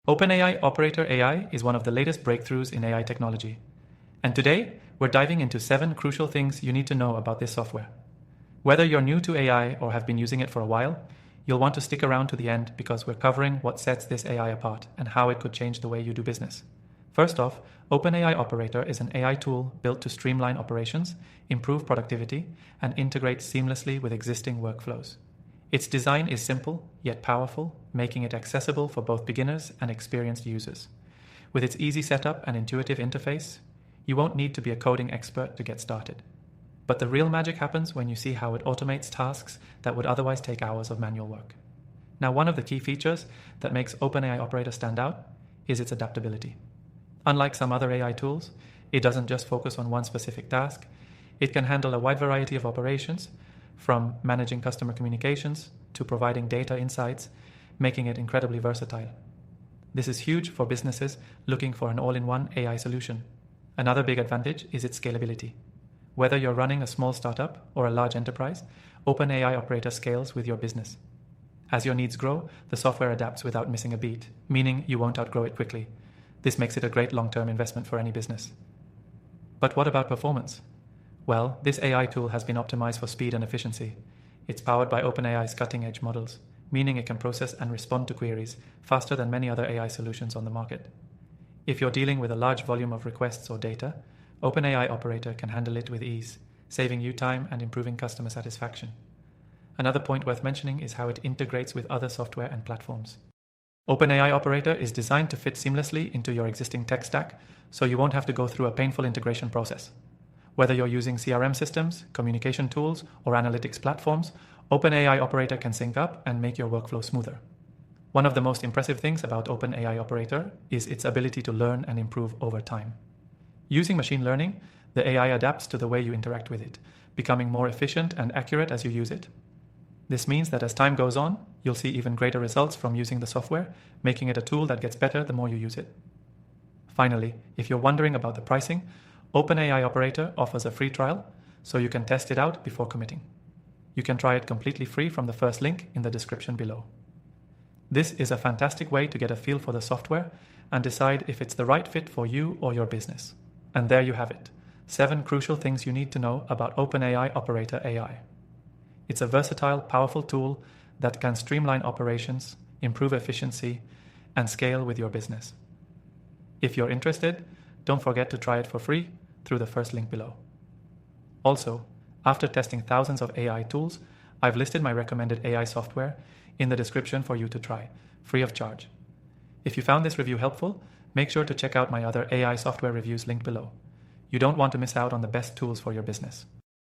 OpenAI Operator AI is one of the latest breakthroughs in AI technology. And today, we're diving into 7 crucial things you need to know about this software. Whether you're new to AI or have been using it for a while, you'll want to stick around to the end because we're covering what sets this AI apart and how it could change the way you do business. First off, OpenAI Operator is an AI tool built to streamline operations, improve productivity, and integrate seamlessly with existing workflows. Its design is simple, yet powerful, making it accessible for both beginners and experienced users. With its easy setup and intuitive interface, you won't need to be a coding expert to get started. But the real magic happens when you see how it automates tasks that would otherwise take hours of manual work. Now, one of the key features that makes OpenAI Operator stand out is its adaptability. Unlike some other AI tools, it doesn't just focus on one specific task. It can handle a wide variety of operations, from managing customer communications to providing data insights, making it incredibly versatile. This is huge for businesses looking for an all-in-one AI solution. Another big advantage is its scalability. Whether you're running a small startup or a large enterprise, OpenAI Operator scales with your business. As your needs grow, the software adapts without missing a beat, meaning you won't outgrow it quickly. This makes it a great long-term investment for any business. But what about performance? Well, this AI tool has been optimized for speed and efficiency. It's powered by OpenAI's cutting-edge models, meaning it can process and respond to queries faster than many other AI solutions on the market. If you're dealing with a large volume of requests or data, OpenAI Operator can handle it with ease, saving you time and improving customer satisfaction. Another point worth mentioning is how it integrates with other software and platforms. OpenAI Operator is designed to fit seamlessly into your existing tech stack, so you won't have to go through a painful integration process. Whether you're using CRM systems, communication tools, or analytics platforms, OpenAI Operator can sync up and make your workflow smoother. One of the most impressive things about OpenAI Operator is its ability to learn and improve over time. Using machine learning, the AI adapts to the way you interact with it, becoming more efficient and accurate as you use it. This means that as time goes on, you'll see even greater results from using the software, making it a tool that gets better the more you use it. Finally, if you're wondering about the pricing, OpenAI Operator offers a free trial, so you can test it out before committing. You can try it completely free from the first link in the description below. This is a fantastic way to get a feel for the software and decide if it's the right fit for you or your business. And there you have it, 7 crucial things you need to know about OpenAI Operator AI. It's a versatile, powerful tool that can streamline operations, improve efficiency, and scale with your business. If you're interested, don't forget to try it for free through the first link below. Also, after testing thousands of AI tools, I've listed my recommended AI software in the description for you to try, free of charge. If you found this review helpful, make sure to check out my other AI software reviews linked below. You don't want to miss out on the best tools for your business.